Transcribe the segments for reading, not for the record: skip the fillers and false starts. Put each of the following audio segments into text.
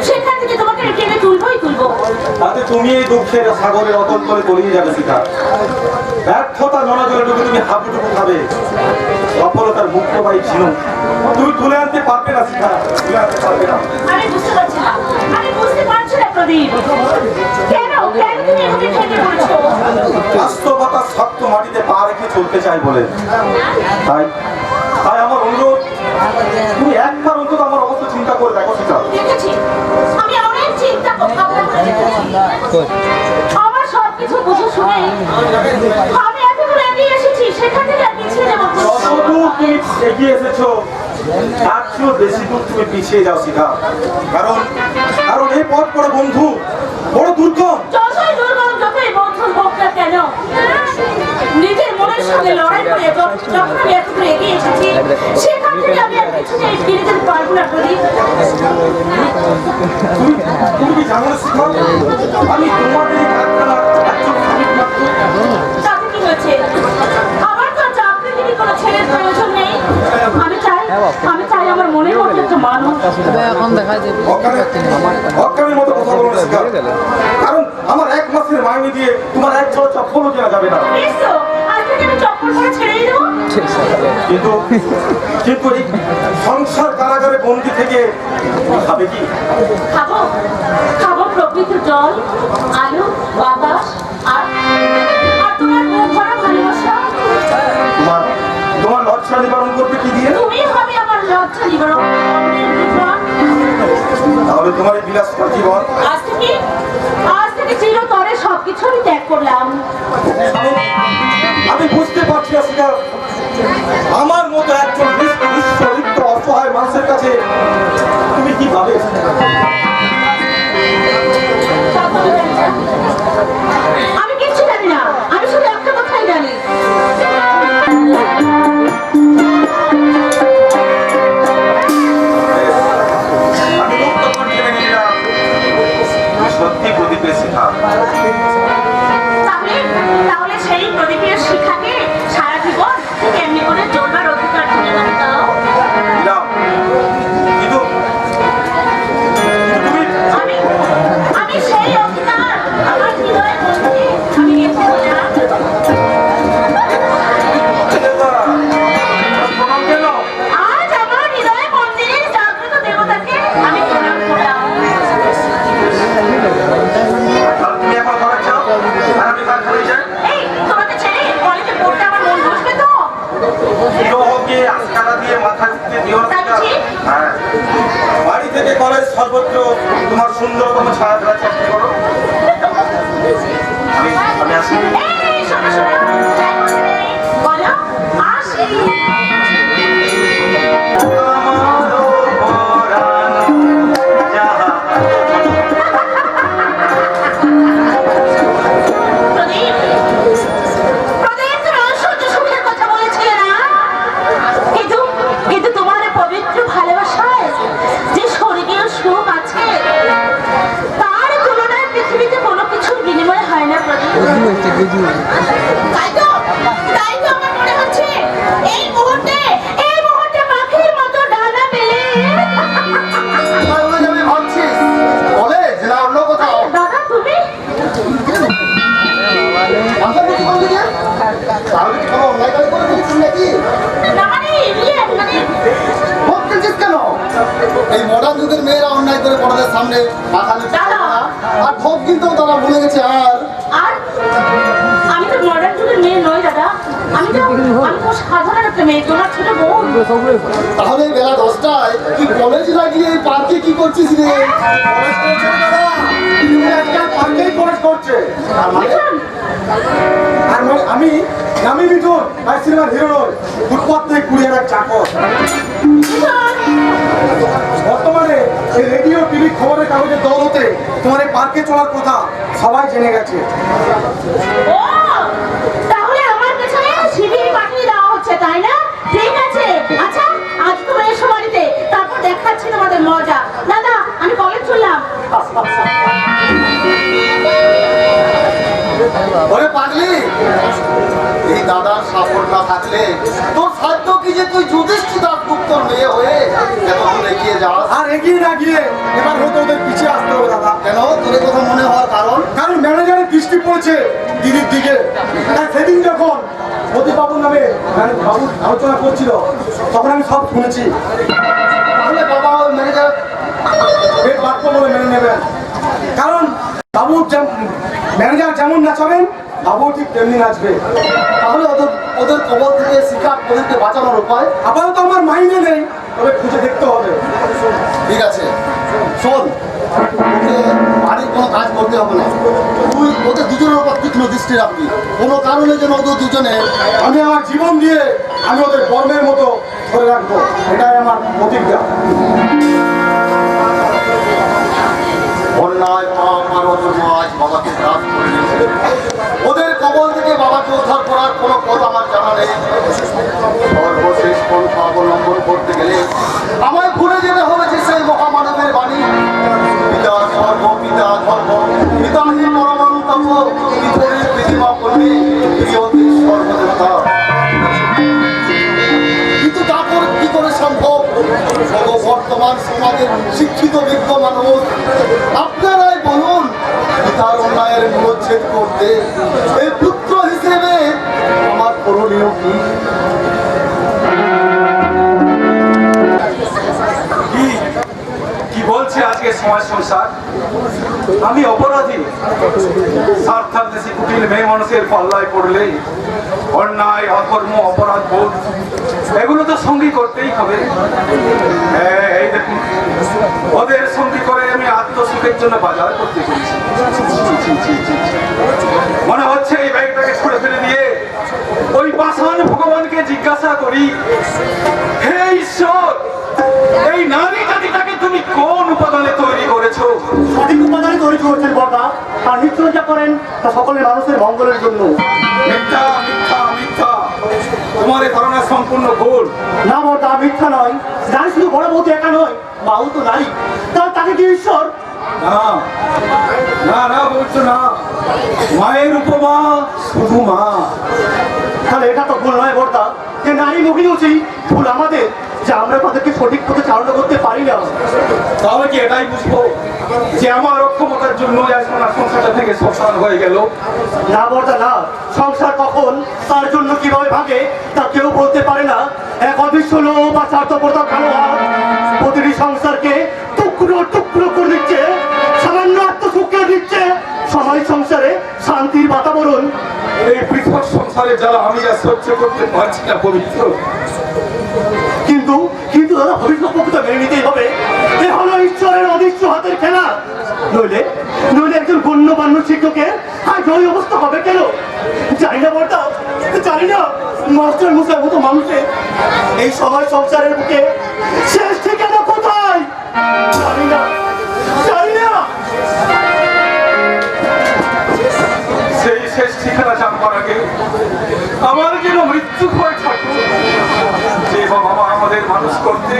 সেখান থেকে তোমাকে টেনে তুলবোই তুলবো। তাতে তুমি এই দুঃখের সাগরের অতল তলে তলিয়ে যাবে শিখা। ব্যর্থতা নোনা জলে ডুবে তুমি হাবুডুবু খাবে। সফলতার মুক্তবাহী ছিল তুমি তুলে আনতে পারবে না শিখা, তুলে আনতে পারবে না। আমি বুঝতে পারছি না, আমি বুঝতে পারছি না প্রদীপ, কেন কেন তুমি এভাবে ভেঙে পড়েছো? বাস্তবতা শক্ত মাটিতে পা রেখে চলতে চাই বলে। তাই তাই আমার অনুরোধ, তুমি একবার অন্তত আমার অবস্থা চিন্তা করে দেখো শিখা। দেখেছি, আমি অনেক চিন্তা ভাবনা করে দেখেছি। আমার সবকিছু বুঝে শুনে আমি এতদূর এগিয়ে এসেছি, সেখান থেকে আর পিছিয়ে যাবো। যতদূর তুমি এগিয়ে এসেছো তার চেয়েও বেশি দূর তুমি পিছিয়ে যাও শিখা। কারণ কারণ এই পথ পড়ে বন্ধু বড় দুর্গম। যতই দুর্গম, যতই বন্ধন হোক না কেন, নিজের মনের সঙ্গে লড়াই করে যখন আমি এতদূর এগিয়ে এসেছি, সেখান থেকে আমি আর পিছনে ফিরে যেতে পারবো না প্রদীপ। তুমি কি জানো না শিখা, আমি তোমার এই কারখানার একজন শ্রমিক মাত্র। তাতে কি হয়েছে? আমার তো চাকরিজীবী কোনো ছেলের প্রয়োজন নেই। আমি চাই আমার মনের মতো একটা মানুষ। এখন দেখা যাবে অজ্ঞানের মতো কথা বলো না শিখা। কারণ আমার এক মাসের মাইনে দিয়ে তোমার এক জোড়া চপ্পলও কেনা যাবে না। এসো, আজ থেকে আমি চপ্পল পরে ছেড়েই দেবো। কিন্তু কিন্তু এই সংসার কারাগারে বন্দি থেকে তুমি খাবে কি? খাবো খাবো প্রকৃত জল, আলো, বাতাস আর আর তোমার মুখ ভরা ভালোবাসা। তোমার তোমার লজ্জা নিবারণ করবে কি দিয়ে? তুমি হবে আমার লজ্জা নিবারণ, অন্যের জীবন। তাহলে তোমার এই বিলাসিতার জীবন আজ থেকে চিরতরে সবকিছু আমি ত্যাগ করলাম। আমি বুঝতে পারছি না শিখা, আমার মতো একজন নিঃস্বরিক্ত অসহায় মানুষের কাছে তুমি কি পাবে? আমি কিচ্ছু জানি না, আমি শুধু একটা কথাই জানি। আমি মুক্ত করে জেনে নিলাম তুমি সত্যি প্রদীপের শিখা। তাহলে সেই প্রদীপের শিখাকে সারা জীবন কেমনি করে চলবার অধিকার করে দাও। দিলাম। কিন্তু তুমি আমি সেই অধিকার আমার হৃদয়ে বসে আমি গেছি বললাম। প্রণাম কেন? আজ আমার হৃদয়ে মন্দিরের জাগ্রত দেবতাকে আমি প্রণাম করলাম। তুমি এখন ঘরে যাও আর আমি কারখানায় যাই। এই তোমাকে ছেড়ে কলেজে পড়তে আমার মন বসবে তো? বিরহকে আস্কারা দিয়ে মাথায় উঠতে দিও না শিখা। যাচ্ছি। হ্যাঁ, বাড়ি থেকে কলেজ সর্বত্র তোমার সুন্দরতম ছায়া ফেলার চেষ্টা করো। আমি আসি। এই শোনো শোনো, বলো আসি। প্রদীপ, প্রদীপ, তুমি ঐশ্বর্য সুখের কথা বলেছিলে না? কিন্তু তোমার এই পবিত্র ভালোবাসায় যে স্বর্গীয় সুখ আছে, তার তুলনায় পৃথিবীতে কোনো কিছুর বিনিময় হয় না প্রদীপ। তাই তো আমার মনে হচ্ছে এই মুহূর্তে পাখির মতো ডানা মেলে। দাদা তুমি না মানে এই মডার্ন যুগের মেয়েরা অন্যায় করে পড়াদের সামনে মাথা নিচু করে না। আর ঠক কিন্তু তারা ভুলে গেছে। আর আমি তো মডার্ন যুগের মেয়ে নই দাদা, আমি তো সাধারণ একটা মেয়ে, তোমার ছোট বোন। তাহলে বেলা 10টায় তুই কলেজ লাগিয়ে এই পার্কে কি করছিস রে? আর মানে আমি মিঠুন ভাই সিনেমার হিরো নই, ফুটপাত থেকে কুড়িয়ে এক চাকর। বর্তমানে এই রেডিও টিভি খবরের কাগজের দৌলতে তোমার এই পার্কে চলার কথা সবাই জেনে গেছে। ও তাহলে আমার পেছনে শিবির পাঠিয়ে দেওয়া হচ্ছে, তাই না? ঠিক আছে, আচ্ছা আজ তোমরা এসো বাড়িতে, তারপর দেখাচ্ছি তোমাদের মজা। দাদা আমি কলেজ চললাম। ওরে পাগলি, এই দাদার সাপোর্ট না থাকলে তোর সাধ্য কি যে তুই যুধিষ্ঠির দাসগুপ্তর মেয়ে হয়ে এতদূর এগিয়ে যাস? আর এগিয়ে না গিয়ে এবার হয়তো ওদের পিছিয়ে আসতে হবে দাদা। কেন তোর এই কথা মনে হওয়ার কারণ? কারণ ম্যানেজারের দৃষ্টি পড়েছে দিদির দিকে। তাই সেদিন যখন প্রদীপবাবুর নামে বাবু আলোচনা করছিল তখন আমি সব শুনেছি। তাহলে বাবা ওই ম্যানেজার এর বাক্য বলে মেনে নেবেন, কারণ বাবুর ম্যানেজার যেমন নাচাবেন বাবু ঠিক তেমনি নাচবে। তাহলে ওদের ওদের কবল থেকে শিকার ওদেরকে বাঁচানোর উপায়? আপাতত আমার মাইন্ডে নেই, তবে খুঁজে দেখতে হবে। ঠিক আছে, শোন, তোকে বাড়ির কোনো কাজ করতে হবে না। তুই ওদের দুজনের উপর তীক্ষ্ণ দৃষ্টি রাখবি। কোনো কারণে যেন ওদের দুজনে আমি আমার জীবন দিয়ে আমি ওদের কর্মের মতো ধরে রাখবো, এটাই আমার প্রতিজ্ঞা। অন্যায় পাপ আর অধর্ম আজ বাবাকে গ্রাস করে নিয়েছে। ওদের কবল থেকে বাবাকে উদ্ধার করার কোনো পথ আমার জানা নেই। সর্বশেষ পন্থা অবলম্বন করতে গেলে আমায় ভুলে যেতে হবে যে সেই মহামানবের বাণী, পিতা ধর্ম পিতা ধর্ম পিতাহি পরমন্তম বিপরীত বিধিমা করলে প্রিয়তি সর্বদেবতা। কিন্তু তারপর কি করে সম্ভব? বর্তমান সমাজের শিক্ষিত বিজ্ঞ মানুষ আপনারাই বলুন, পিতার অন্যায়ের মূলচ্ছেদ করতে এই পুত্র হিসেবে আমার করণীয় কি? কি বলছে আজকে সমাজ সংসার? আমি অপরাধী? সার্থার দেশে কুটিল মেয়ে মানুষের পাল্লায় পড়লে অন্যায় অধর্ম অপরাধ বোধ এগুলো তো সঙ্গী করতেই হবে। এই দেখুন, ওদের সঙ্গী করে আমি আত্মসুখের জন্য বাজার করতে চলেছি। মনে হচ্ছে এই ব্যাগটাকে ছুড়ে ফেলে দিয়ে ওই পাষাণ ভগবানকে জিজ্ঞাসা করি, হে ঈশ্বর, এই নারী জাতিটাকে তুমি কোন উপাদানে তৈরি করেছো? সঠিক উপাদানে তৈরি করেছেন বর্দা, আর নিশ্চয় যা করেন তা সকলের মানুষের মঙ্গলের জন্য। মিথ্যা মিথ্যা মিথ্যা, তোমার এই ধারণা সম্পূর্ণ ভুল। না বর্দা, মিথ্যা নয়। নারী শুধু বড় বউতে একা নয়, মাও তো নারী, তাকে কি ঈশ্বর? না না না বলছো না, মায়ের উপমা শুধু মা। তাহলে এটা তো ভুল নয় বর্দা, যে নারী মহিষী ভুল আমাদের, যে আমরা তাদেরকে সঠিক পথে চালনা করতে পারি না। তাহলে কি এটাই বুঝবো যে আমার অক্ষমতার জন্য এখন সংসারটা থেকে শ্মশান হয়ে গেল? না বর্দা না, সংসার কখন তার জন্য কিভাবে ভাগে তা কেউ বলতে পারে না। এক অদৃশ্য লোক বা স্বার্থপরতা ভালো প্রতিটি সংসারকে টুকরো টুকরো করে দিচ্ছে, সামান্য আত্মসুখকে দিচ্ছে, সমাজ সংসারে শান্তির বাতাবরণ। এই পৃথক সংসারে যারা আমি যা সহ্য করতে পারছি না পবিত্র। কিন্তু কিন্তু দাদা, ভবিষ্যৎ প্রকৃতি মেনে নিতেই হবে। এ হলো ঈশ্বরের অদৃশ্য হাতের খেলা। নইলে নইলে একজন গণ্যমান্য শিক্ষকের আজ ওই অবস্থা হবে কেন? জানি না বর্দা, জানি না। মাস্টার মশাই মতো মানুষের এই সমাজ সংসারের বুকে শেষ ঠিকানা কোথায় জানি না, জানি না। সেই শেষ ঠিকানা জানবার আগে আমার যেন মৃত্যু হয়ে থাকুক। যে বাবা মা আমাদের মানুষ করতে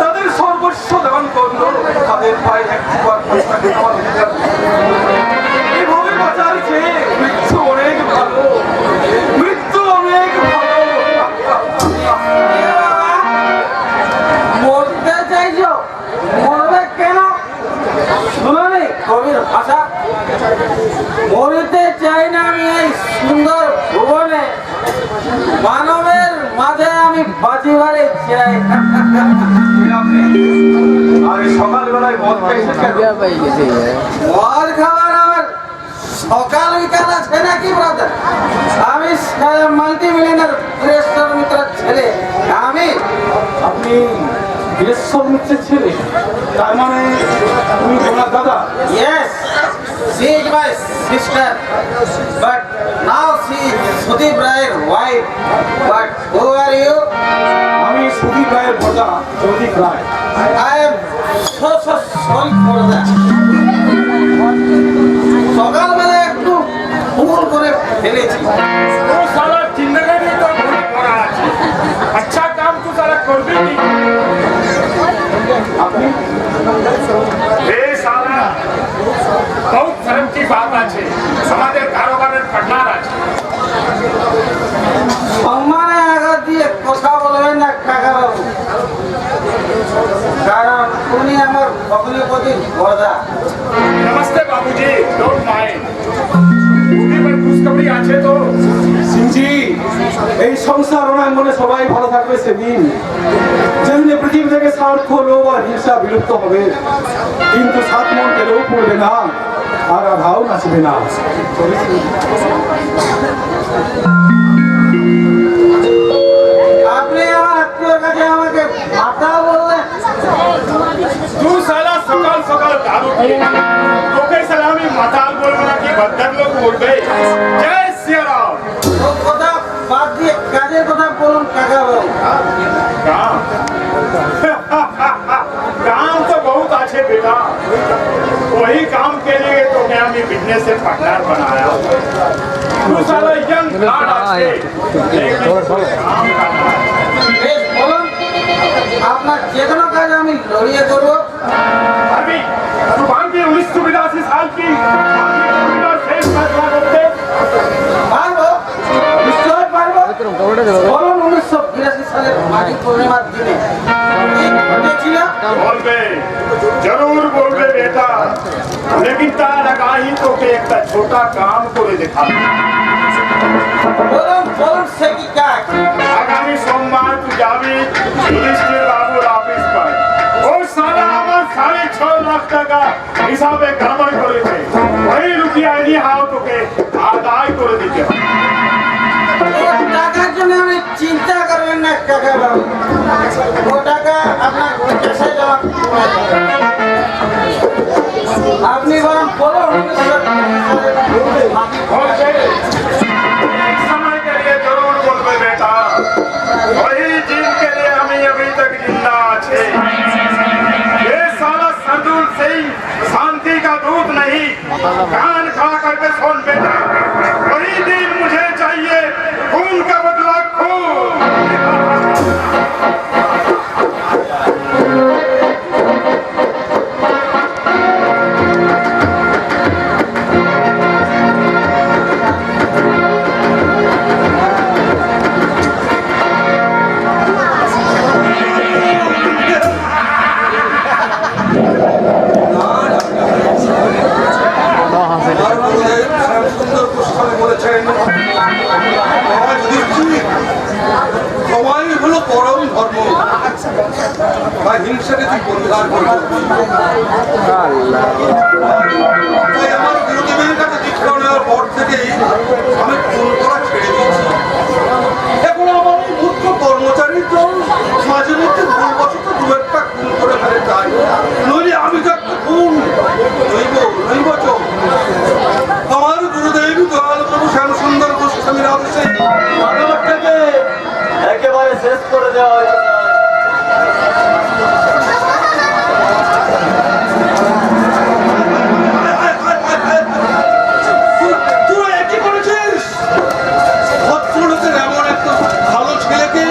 তাদের সর্বস্ব দান করলো, তাদের পায়ে একবার এভাবে বাঁচার চেয়ে মৃত্যু অনেক ভালো, মৃত্যু অনেক ভালো। মরতে চাইছো? মরবে কেন? শুনোনি কবির ভাষা? মরিতে চাই না আমি এই সুন্দর ভুবনে, মানবের মাঝে আমি বাঁচিবারে চাই। আর এই সকালবেলায় মদ খাইছে কেন? মদ খাবার আমার সকাল বিকাল আছে নাকি ব্রাদার? আমি মাল্টি মিলিয়নার বীরেশ্বর মিত্রের ছেলে। আমি আপনি বীরেশ্বর মিত্রের ছেলে? তার মানে তুমি ওনার দাদা? Yes, she is my sister, but now she is Sudeep Ray's wife. But who are you? আমি সুদীপ রায়ের দাদা প্রদীপ রায়। I am so sorry for that. সকালবেলা একটু ভুল করে ফেলেছি। वो साला जिंदगी में तो भूल पड़ा है। अच्छा काम तो साला कर भी नहीं। আপনি ए साला बहुत शर्म की बात আছে, আমাদের কারোবারের পার্টনার আছে। সম্মানে আঘাত দিয়ে কথা বলবেন না কাকাবাবু, কারণ উনি আমার ভগ্নিপতির বড়দা। नमस्ते बाबूजी, डोंट माइंड। उन्हीं पर खुशखबरी আছে তো? সিংজি, এই সংসার অনাঙ্গনে সবাই ভালো থাকবে সেদিন যেদিনে পৃথিবী থেকে স্বার্থ লোভ আর হিংসা বিলুপ্ত হবে, কিন্তু সাত মন কেউ পড়বে না আর আধাও নাচবে না। আপনি আমার আত্মীয়র কাছে আমাকে মাতা বললেন। तू साला সকাল সকাল দারু পিয়ে তোকে সালামি মাতাল বলবো না কি বদ্দার লোক বলবে? জয় শ্রীরাম। ও কথা বাদ দিয়ে কাজের কথা বলুন কাকাবাবু। काम काम तो बहुत अच्छे बेटा, वही काम के लिए तो मैं अभी बिजनेस से पार्टनर बनाया। तू साला यंग ब्लड अच्छे, लेकिन काम करना है। বেশ বলুন, আপনার যে কোনো কাজ আমি লড়িয়ে করবো। अभी जुबान की 1982 साल की शेष फैसला करते পারবো, নিশ্চয় পারবো। বলুন 1982 সালের মাঘী পূর্ণিমার দিনে কি ঘটেছিল? बोलबे जरूर बोलबे बेटा, लेकिन तार लगाही तो के एक छोटा काम करे दिखा। বলুন বলুন সে কি কাজ? आगामी सोमवार तू जाबी युधिष्ठिर बाबूर ऑफिस पर ओ साला আমার 6.5 লাখ টাকা হিসাবে গড়বড় করেছে, ওই রুপিয়া নি হাও তোকে আদায় করে দিতে হবে। ও টাকার জন্য আপনি চিন্তা করবেন না কাকাবাবু, ও টাকা আপনার কাছে জমা করে দেব। আপনি বরং বলুন 1982 সালের মাঘী बोलबे एक समय के लिए जरूर बोलबे बेटा, वही दिन के लिए हम अभी तक जिंदा আছে। ये साला संदूल सिंह शांति का दूत नहीं, कान खड़ा करके सुन बेटा, वही दिन मुझे चाहिए, खून का बदला खून। আমার গুরুদেব শ্যামসুন্দর গোস্বামী বলেছেন, মহারাজ যুধিষ্ঠির, সময় হলো পরম ধর্ম, বা হিংসাকে তুই পরিহার করবি। তাই আমার গুরুদেবের কাছে দীক্ষা নেওয়ার পর থেকেই আমি খুন করা ছেড়ে দিয়েছি। এখন আমার এই মূর্খ কর্মচারীর দল মাঝে মধ্যে ভুলবশত দু একটা খুন করে ফেলে, তাই নইলে আমি তো একটা খুন নইব চোখ। আমার গুরুদেব দয়াল প্রভু শ্যামসুন্দর গোস্বামীর আদেশে মানবটাকে একেবারে শেষ করে দেওয়া হয়েছে। তোরা একই করেছিস? ভদ্রলোকের এমন একটা ভালো ছেলেকে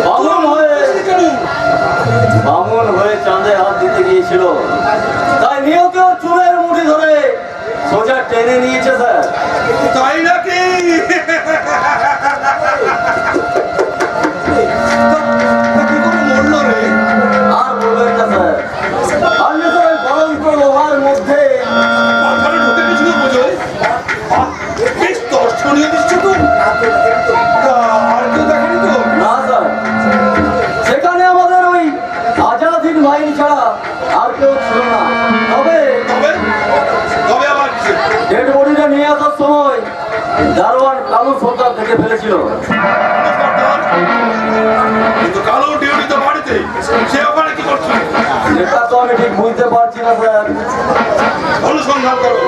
বামুন হয়ে কেন? বামুন হয়ে চাঁদে হাত দিতে গিয়েছিল, তাই নিয়ত চুলের মুঠি ধরে সোজা টেনে নিয়েছে স্যার। তাই নাকি? তা কি করে মরলো রে? আর বলবেন না স্যার, আমি তো ওই বরন্ত লোহার মধ্যে মাথায় ঢুকে গেছিল বোঝোয়। বেশ দর্শনীয় দৃশ্য তো। তা আর কেউ দেখেনি তো? না স্যার, সেখানে আমাদের ওই আজাদ হিন্দ বাহিনী ছাড়া আর কেউ ছিল না। তবে তবে তবে আবার কিছু ডেড বডিটা নিয়ে আসার সময় দারোয়ান কালু সর্দার দেখে ফেলেছিল। কিন্তু কালো ডিউটি তো বাড়িতে, সে ওখানে কি করছে? সেটা তো আমি ঠিক বুঝতে পারছি না স্যার। অনুসন্ধান করো,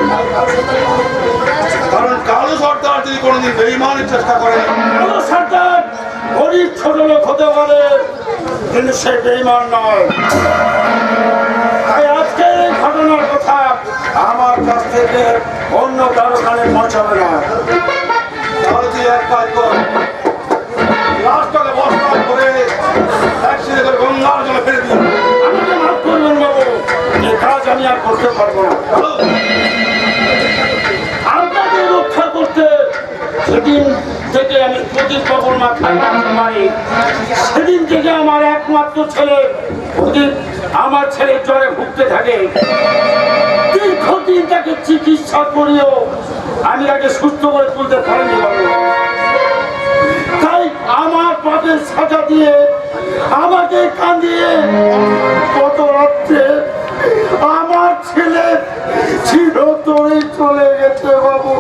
কারণ কালো সর্দার যদি কোনোদিন বেইমানের চেষ্টা করে, কালো সর্দার গরিব ছোট লোক হতে পারে, কিন্তু সে বেঈমান নয়। তাই আজকে এই ঘটনার কথা আমার কাছ থেকে অন্য কারো কানে পৌঁছাবে না। তাহলে তুই এক কাজ কর, লাশটাকে বস্তা করে ট্যাক্সিতে করে গঙ্গার জলে ফেলে দিন। আমাকে মাফ করবেন বাবু, এ কাজ আমি আর করতে পারবো না। ভালো? আপনাকে রক্ষা করতে সেদিন থেকে আমি প্রদীপ মা খাই, সেদিন থেকে আমার একমাত্র ছেলে প্রদীপ, আমার ছেলে জ্বরে ভুগতে থাকে। দীর্ঘদিন তাকে চিকিৎসা করিও আমি তাকে সুস্থ করে তুলতে পারিনি বাবু। তাই আমার পাপের সাজা দিয়ে আমাকে কাঁদিয়ে কত রাত্রে আমার ছেলে চিরতরে চলে গেছে বাবু।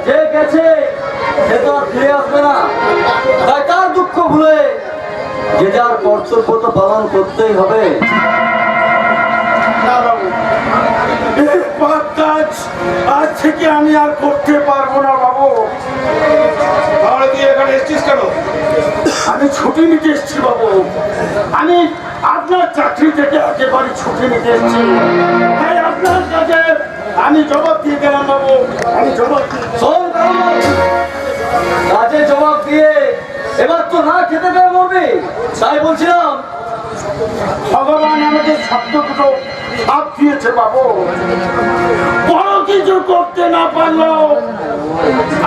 যে গেছে সে তো আর ফিরে আসবে না, তাই তার দুঃখ ভুলে যে যার কর্তব্য তো পালন করতেই হবে। কাজ আজ থেকে আমি আর করতে পারবো না বাবু। তাহলে তুই এখানে এসছিস কেন? আমি ছুটি নিতে এসছি বাবু। আমি আপনার চাকরি থেকে একেবারে ছুটি নিতে এসছি, তাই আপনার কাছে আমি জবাব দিয়ে গেলাম বাবু। আমি জবাব দিয়ে শোন কাজে জবাব দিয়ে এবার তো না খেতে পেয়ে মরবি, তাই বলছিলাম ভগবান আমাকে শব্দ দুটো সাপ দিয়েছে বাবু। বড় কিছু করতে না পারলেও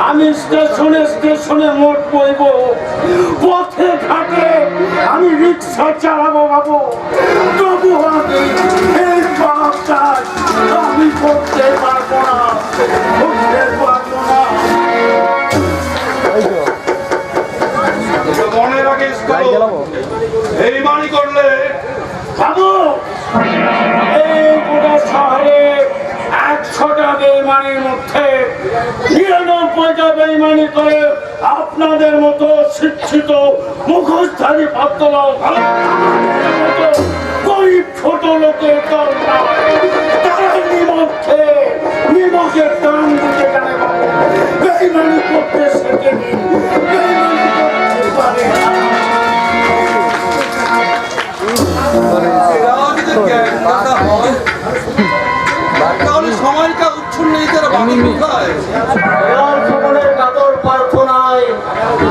আমি স্টেশনে স্টেশনে মোট বইব, পথে ঘাটে আমি রিক্সা চালাবো বাবু। তবু আমি এই পাপ কাজ আমি করতে পারবো না, করতে পারবো না। মনে রাখিস তো, এই বাড়ি করলে বাবু এই গোটা শহরে 100টা বেইমানির মধ্যে 99টা বেইমানি করে আপনাদের মতো শিক্ষিত মুখোশধারী ভদ্রলোক গরিব ছোট লোকের দল না। তারা নিমখের দাম দিতে জানে বাবু, বেইমানি করতে শেখেনি, বেইমানি করতে পারে না। তাহলে সময়টা উচ্ছন্ন ইতারা বাকি কোথায়? দয়াল জীবনের কাতর প্রার্থনায়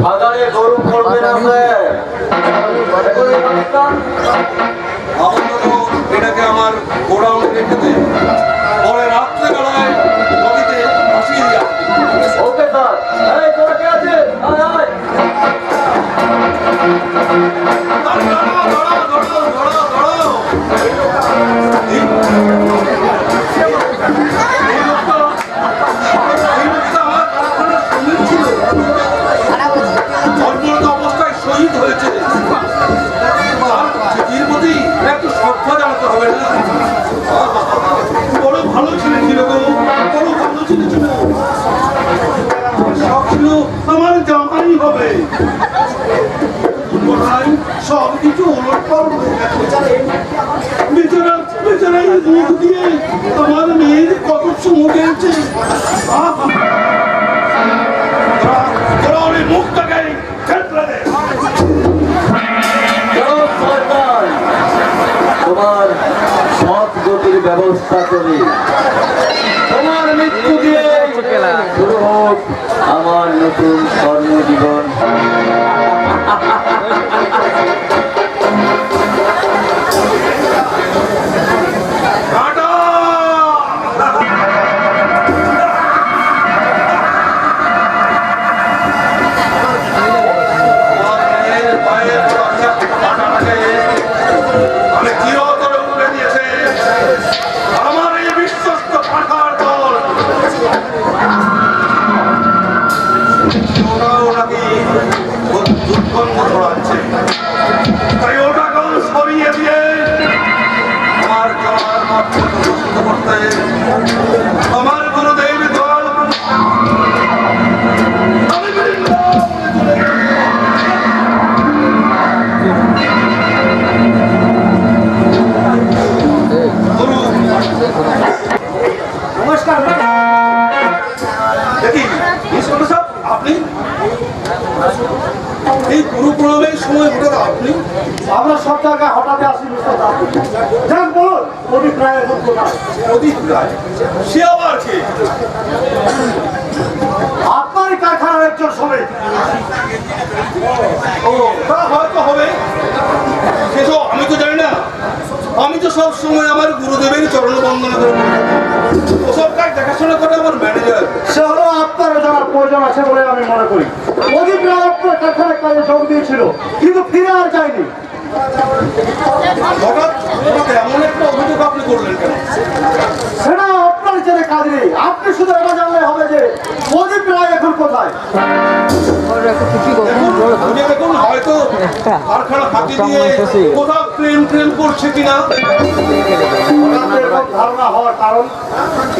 বাজারে গরু করবে না স্যার। আপাতত এটাকে আমার গোডাউনে রেখে দে, পরে রাত্রে বেলায় নদীতে ভাসিয়ে দিয়া। Okay sir. এই তোরা কে আছে? আয় আয়। অবস্থায় শহীদ হয়েছে, এর প্রতি একটু শ্রদ্ধা জানাতে হবে না? বড় ভালো ছেলে ছিল গো, বড় ভালো ছেলে ছিল। সব ছিল আমার জামাই হবে, সব কিছু ওলটপালট হয়ে গেছে। বেচারা বেচারা মুখ দিয়ে আমার মেয়ের কত চুমু খেয়েছে। মুখটাকে তোমার সৎ গতির ব্যবস্থা করি, তোমার মৃত্যু দিয়ে শুরু হোক আমার নতুন কর্মজীবন। আমি চিরতরে উঠে দিয়েছে আমার এই বিশ্বস্ত পাঠার দল। ওরাও নাকি খুব দুর্গন্ধ ছড়াচ্ছে, তাই ওটাকেও সরিয়ে দিয়ে আমার যাওয়ার মাত্র সুস্থ করতে আমার গুরুদেব দল আমি বৃন্দাবনে চলে গেলাম। নমস্কার। দেখি ইসকন্দ সাহেব, আপনি এই গুরু প্রণবের সময় হঠাৎ আপনি? আমরা সব জায়গায় হঠাৎ আসি মিস্টার দাস। যাক বলুন অভিপ্রায় প্রদীপ রায়, সে আবার কে? আপনারই কারখানার একজন শ্রমিক। ও তা হয়তো হবে, সেসব আমি তো জানি না। আমি তো সব সময় আমার গুরুদেবের চরণ বন্দনা করে ওসব কাজ দেখাশোনা করে আমার ম্যানেজার। সে হলো আপনার জানার প্রয়োজন আছে বলে আমি মনে করি। প্রদীপ রায় আপনার কারখানায় কাজে যোগ দিয়েছিল, কিন্তু ফিরে আর যায়নি। হঠাৎ হঠাৎ এমন একটা অভিযোগ আপনি করলেন কেন? সেটা আপনার জেনে কাজ নেই। আপনি শুধু এটা জানলে হবে যে প্রদীপ রায় এখন কোথায়। দেখুন হয়তো কারখানা ফাঁকি দিয়ে কোথাও প্রেম করছে কিনা। আপনার এরকম ধারণা হওয়ার কারণ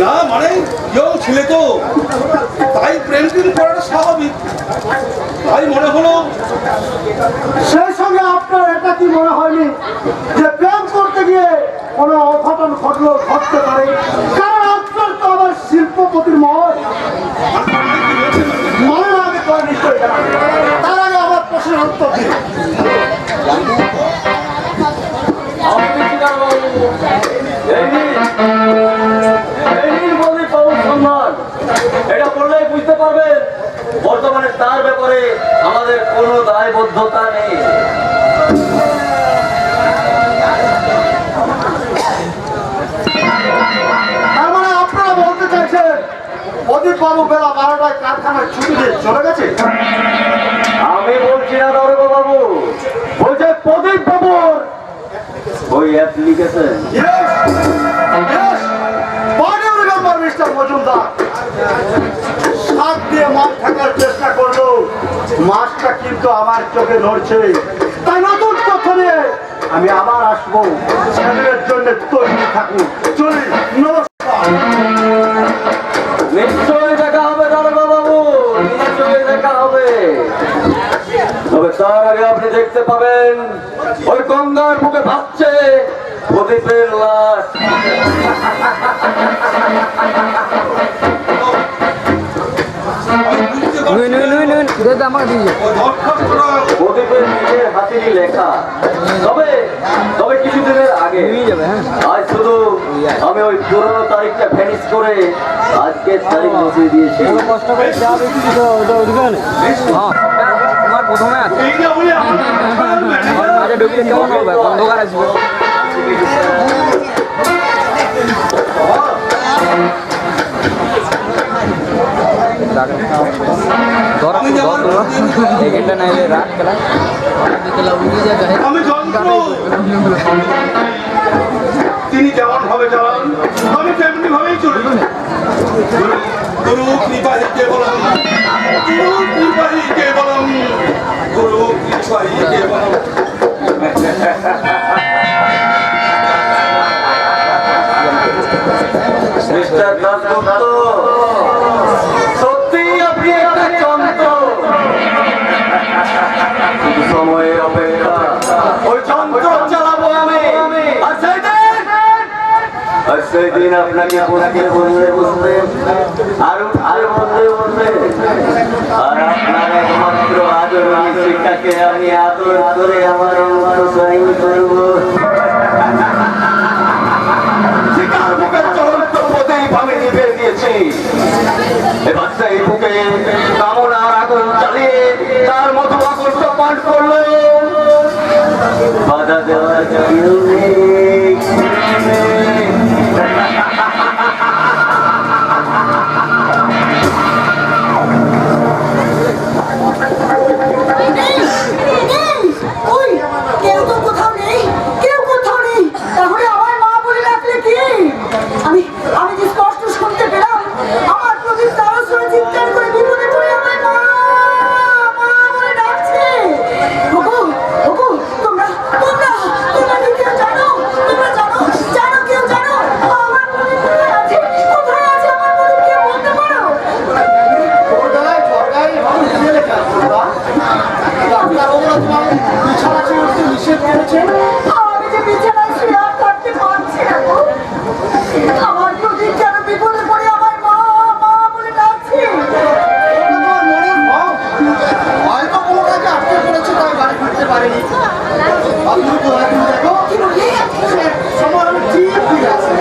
না মানে ইয়ং ছেলে তো, তাই প্রেম করাটা স্বাভাবিক, তাই মনে হলো। সেই সঙ্গে আপনার এটা কি মনে হয়নি যে প্রেম করতে গিয়ে কোনো অঘটন ঘটতে পারে? কারণ আপনার তো আবার শিল্পপতির মহল। মনে আগে করে নিশ্চয়ই জানাবেন। তার আগে আমার প্রশ্নের উত্তর দিন। এটা পড়লেই বুঝতে পারবেন বর্তমানে তার ব্যাপারে আমাদের কোনো দায়বদ্ধতা নেই। তার মানে আপনারা বলতে চাইছেন প্রদীপ বাবু বেলা 12টায় কারখানার ছুটি দিয়ে চলে গেছে? আমি বলছি না দরগা বাবু, বলছে প্রদীপ বাবুর ওই অ্যাপ্লিকেশন। মিস্টার মজুমদার সাত দিয়ে মাছ থাকার চেষ্টা করলো, মাছটা কিন্তু আমার চোখে ধরছে। তাই নতুন তথ্য নিয়ে আমি আবার আসবো। সেদিনের জন্য তৈরি থাকুন। চলি, নমস্কার। নিশ্চয়ই দেখা হবে দরগা বাবু, নিশ্চয়ই দেখা হবে। তবে তার আগে আপনি দেখতে পাবেন ওই গঙ্গার বুকে ভাবছে প্রদীপের লাশ। প্রদীপের নিজের হাতেরই লেখা। তবে তবে কিছুদিনের আগে আজ শুধু আমি ওই পুরোনো তারিখটা ফিনিশ করে আজকে তারিখ বসিয়ে দিয়েছি। আমি যন্ত্র, তিনি যেমন ভাবে চালান আমি তেমনি ভাবেই চলি। গুরু কৃপাহি কেবলম, গুরু কৃপাহি কেবলম, গুরু কৃপাহি কেবলম। মিস্টার দাসগুপ্ত, সত্যি আপনি একটা যন্ত্র। সময়ের অপেক্ষা, ওই যন্ত্র চালাবো আমি। আর সেই দিন আপনাকে বসতে বসতে বসতে আর বলতে বলতে আর আপনার একমাত্র আদরণী শিক্ষাকে আমি আদর করে আমার অন্তর্সাহী করবো। আমি নিভে দিয়েছি, এবার সেই বুকে কামনার আগুন চালিয়ে তার মতো আকর্ষ পাঠ করলো। বাধা দেওয়ার কেউ নেই। আমি যে স্পষ্ট শুনতে পেলাম আমার প্রদীপ তারা শুনে চিৎকার করে বিপদে পড়ে আমার মা মা বলে ডাকছে। ওগো ওগো তোমরা তোমরা তোমরা কি কেউ জানো? তোমরা জানো জানো কেউ জানো আমার প্রদীপ কোথায় আছে? কোথায় আছে আমার প্রদীপ? কেউ বলতে পারো? আমি যে বিছানায় শুয়ে আর থাকতে পারছি না গো। আমার প্রদীপ যেন বিপদে পড়ে আমার মা মা বলে ডাকছে। হয়তো কোনো কাজে আটকে পড়েছে, তাই বাড়ি ফিরতে পারেনি। সময় আমি ঠিক ফিরে আসি।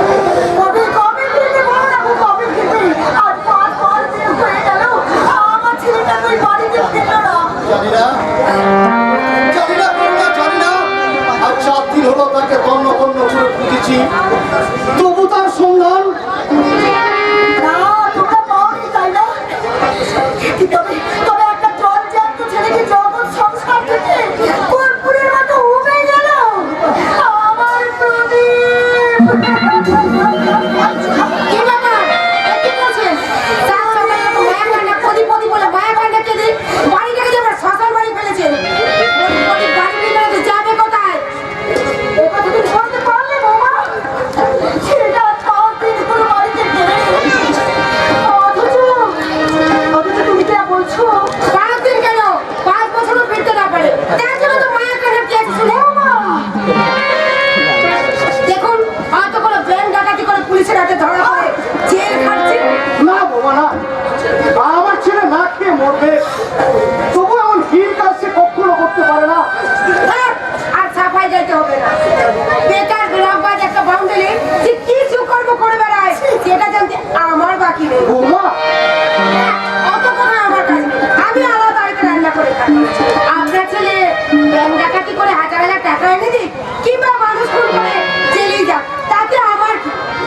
কবে কবে ফিরতে পারো না গো, কবে ফিরবে? আর 5 দিন হয়ে গেল আমার ছেলেটা তো এই বাড়িতে ফিরল না। জানি না আর 4 দিন হলো তাকে তন্ন তন্ন করে খুঁজেছি, তবু তার সন্ধান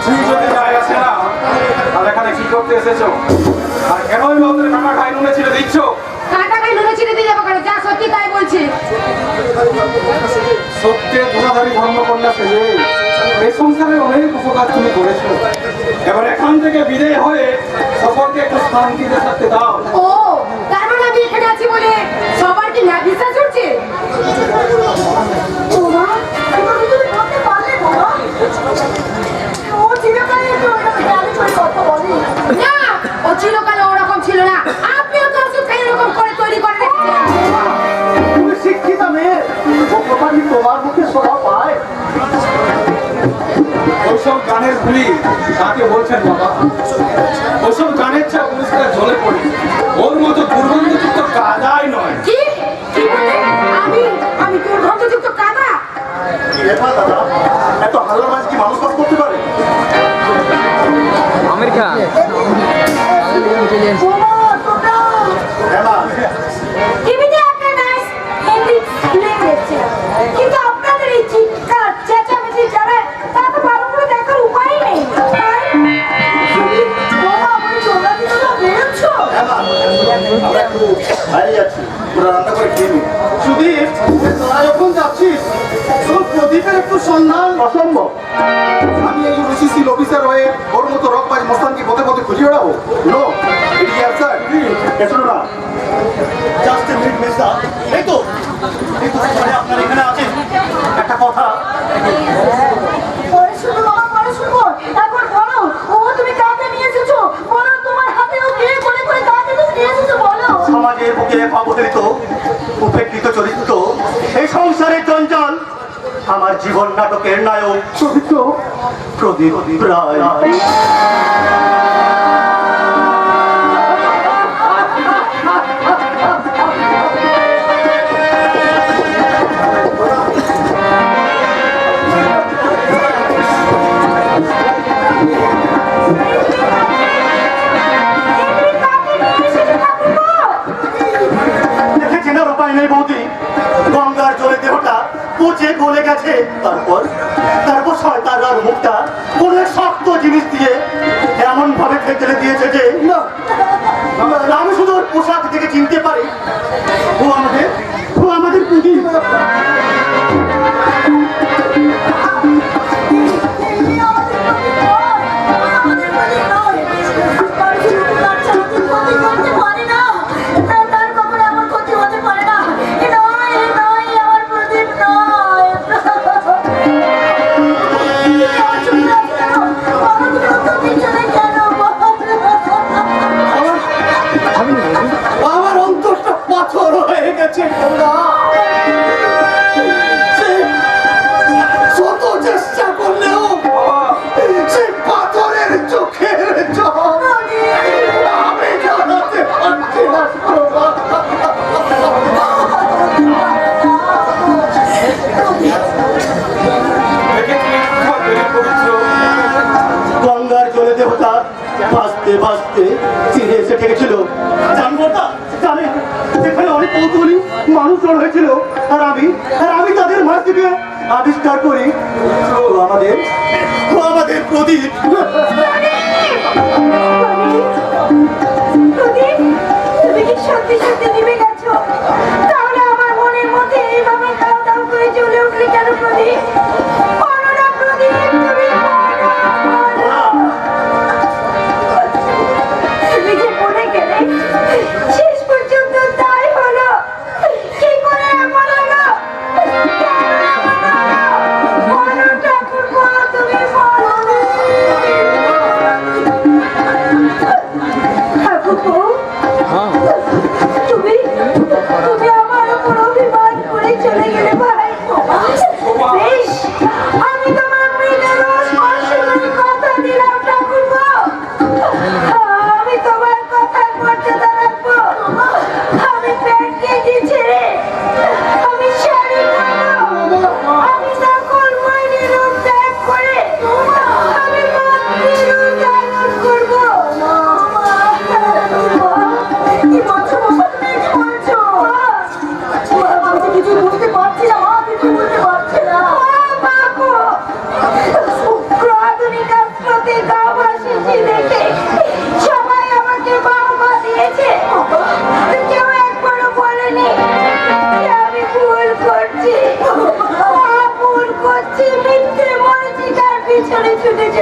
কিছুই যদি যায় আসে না, আর এখানে কি করতে এসেছো? আর কেন ওই লোকের কাটা খাই নুনে ছিঁড়ে দিচ্ছ? কাটা খাই নুনে ছিঁড়ে দিয়ে যাবো কেন? যা সত্যি তাই বলছি। সত্যের ধরাধারী ধর্মকন্যা সেজে এই সংসারে অনেক উপকার তুমি করেছো। এবার এখান থেকে বিদায় হয়ে সকলকে একটু শান্তিতে থাকতে দাও। ও, তার মানে আমি এখানে আছি বলে সবার কি না বিশ্বাস হচ্ছে? ওমা, এগুলো তুমি করতে পারলে বাবা? ও চিরকালই তো ওরকম গালি করে কথা বলে। না, ও চিরকালে ওরকম ছিল না। আপনিও তো ওষুধ খাই এরকম করে তৈরি করে রেখেছেন। তুমি শিক্ষিত মেয়ে, ও কথা কি তোমার মুখে শোনা পায়? ওইসব গানের গুলি কাকে বলছেন বাবা? ওইসব গানের চা পুরস্কার জ্বলে পড়ি, ওর মতো দুর্গন্ধযুক্ত কাদাই নয়। কি কি বলে? আমি দুর্গন্ধযুক্ত কাদা? কি ব্যাপার দাদা, এত হাল্লা মাছ কি মানুষ বাস করতে পারে? হ্যাঁ মা, টিভিতে একটা নাইস হিন্দি ফিল্ম দেখছিলাম, কিন্তু আপনাদের এই চিৎকার চেঁচামেচি যারা তা তো ভালো করে দেখার উপায় নেই। হ্যাঁ মা, আমরা একটু বাইরে যাচ্ছি, ওরা রান্না করে খেয়ে নিই। সুদীপ, তোরা যখন যাচ্ছিস তোর প্রদীপের একটু সন্ধান অসম্ভব। আমি এই রুচিশীল অফিসার হয়ে ওর মতো রকবাজ মস্তানকে পথে পথে খুঁজে বেড়াবো? নো, এটি স্যার। এসো না, জাস্ট এ মিনিট মিস্টার। এই তো মানে আপনার এখানে আছেন, একটা কথা। পরে শুনবো বাবা, পরে শুনবো। এখন বলো, ও তুমি কাকে নিয়ে এসেছো? বলো, তোমার হাতেও কে করে করে কাকে তুমি নিয়ে এসেছো বলো। সমাজের বুকে অবহেলিত উপেক্ষিত চরিত্র, এই সংসারের জঞ্জাল, আমার জীবন নাটকের নায়ক চরিত্র প্রদীপ রায়। দেখেছেন আর উপায় নেই বৌদি, গঙ্গার জলে দেহটা পচে গলে গেছে। তারপর শয়তানরার মুখটা কোন এক শক্ত জিনিস দিয়ে এমন ভাবে ফেলে দিয়েছে যে না, আমি শুধু ওর পোশাক থেকে চিনতে পারি ও আমাদের প্রদীপ। আমার অন্তরটা পাথর হয়ে গেছে। শত চেষ্টা করলেও সেই পাথরের চোখের জল আমি জানাতে পারছি না। গঙ্গার জলে দেহটা ভাসতে ভাসতে তীরে এসে ঠেকেছিল। জানবো না, জানে সেখানে অনেক কৌতূহলী মানুষ জড় হয়েছিল, আর আমি তাদের মাঝ থেকে আবিষ্কার করি ও আমাদের প্রদীপ। তুমি কি সত্যি সত্যি নিভে গেছো? তাহলে আমার মনের মধ্যে এইভাবে দাও দাও করে জ্বলে উঠলে কেন প্রদীপ? বলো না প্রদীপ, তুমি তুমি যে বলে গেলে শেষ পর্যন্ত তাই হলো। কি করে এমন হলো? বলো ঠাকুর, তুমি বলো।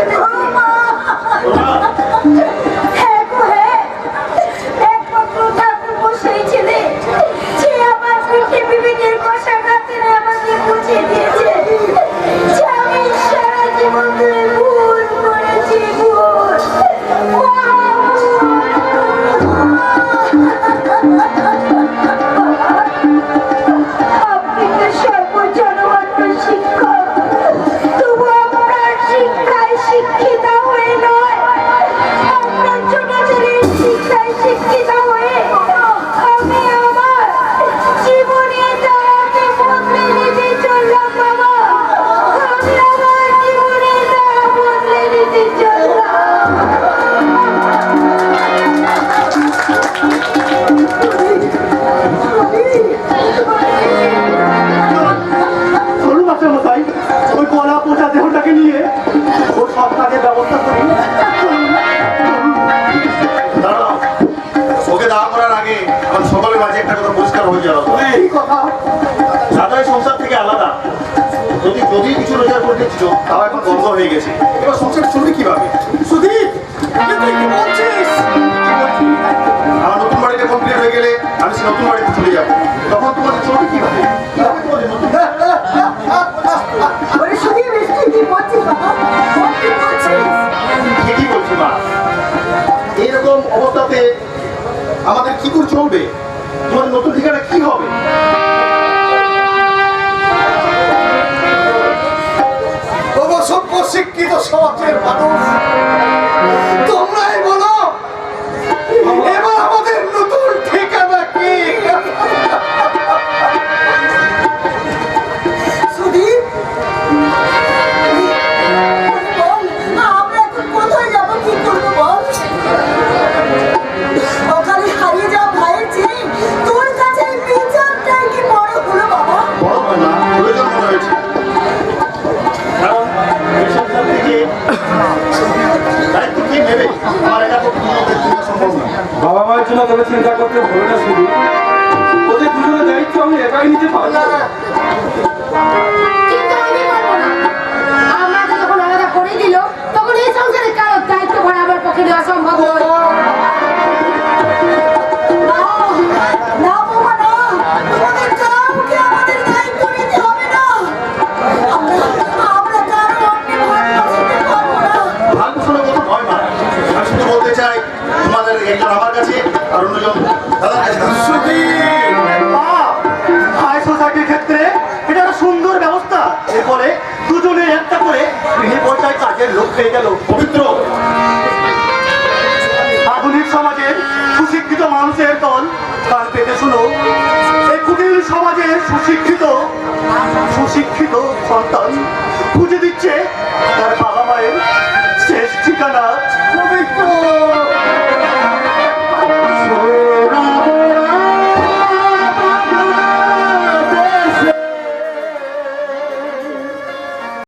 চলেছে। হ্যাঁ গো হ্যাঁ, একমাত্র ঠাকুর বসেই ছেলে, সে আমার মুখে বিবিদের কষাঘাতে আমাকে বুঝিয়ে দিয়েছে যে আমি সারা জীবন ধরে ভুল করেছি, ভুল। আপনি তো সর্বজনমান্য শিক্ষক, তবু আপনার শিক্ষায় শিক্ষিত হয়ে নয়, আপনার ছোটদের শিক্ষায় শিক্ষিত হয়ে আমি আমার জীবনের ধারাকে বদলে নিতে চললাম বাবা। আমি আমার জীবনের ধারা বদলে নিতে চললাম। চলুন মাস্টার মশাই, ওই কলা পোষা দেহটাকে নিয়ে ওর সব কাজের ব্যবস্থা করি। দাঁড়াও, ওকে দাঁড় করার আগে আমার সকলের মাঝে একটা কথা পরিষ্কার হয়ে যাওয়া এই কথা সাধারণ সংসার থেকে আলাদা। যদি যদি কিছু রোজগার করতে ছিল তাও এখন বন্ধ হয়ে গেছে। এবার সংসার চলবে কিভাবে? সুদীপ, তুই কি বলছিস? আমার নতুন বাড়িতে কমপ্লিট হয়ে গেলে আমি সে নতুন বাড়িতে চলে যাবো। তখন তোমাদের চলবে কিভাবে? কিভাবে তোমাদের নতুন ওরে সুধীর, তুই কি বলছিস বাবা? কি বলছিস? ঠিকই বলছি মা, এইরকম অবস্থাতে আমাদের কি করে চলবে? তোমাদের নতুন ঠিকানা কি হবে? সভ্য শিক্ষিত সমাজের মানুষ, তোমরাই বলো এবার আমাদের নতুন ঠিকানা কি? সুধীর, বল, আমরা এখন কোথায় যাবো, কি করবো বল? সকালে হারিয়ে যাওয়া ভাইয়ের চেয়ে তোর কাছে এই বিচারটাই কি বড় হলো বাবা? বড় হয় না, প্রয়োজন মনে হয়েছে। কারণ এই সংসার থেকে দায়িত্ব কে নেবে? আমার একা পক্ষে নেওয়া সম্ভব না। বাবা মায়ের জন্য তবে চিন্তা করতে হবে না শুধু, ওদের দুজনের দায়িত্ব আমি একাই নিতে পারবো না। কিন্তু আমি পারবো না। আমাকে যখন আলাদা করে দিল, তখন এই সংসারের কারো দায়িত্ব ভরা আমার পক্ষে দেওয়া সম্ভব নয়। না বাবা না, তোমাদের কাউকে আমাদের দায়িত্ব নিতে হবে না। আমরা কারো অন্যে ভাগ বসাতে পারবো না। ভাগ বসানোর কথা নয় মা, আমি শুধু বলতে চাই তোমাদের একজন আমার কাছে আর অন্যজন দাদার কাছে। হাই সোসাইটির ক্ষেত্রে এটা একটা সুন্দর ব্যবস্থা। এরপরে দুজনে একটা করে গৃহে পর্যায়ে কাজের লোক পেয়ে গেল। পবিত্র আধুনিক সমাজের সুশিক্ষিত মানুষের দল কাজ পেতে শুনো, এই কুটির সমাজের সুশিক্ষিত সন্তান খুঁজে দিচ্ছে তার বাবা মায়ের শেষ ঠিকানা।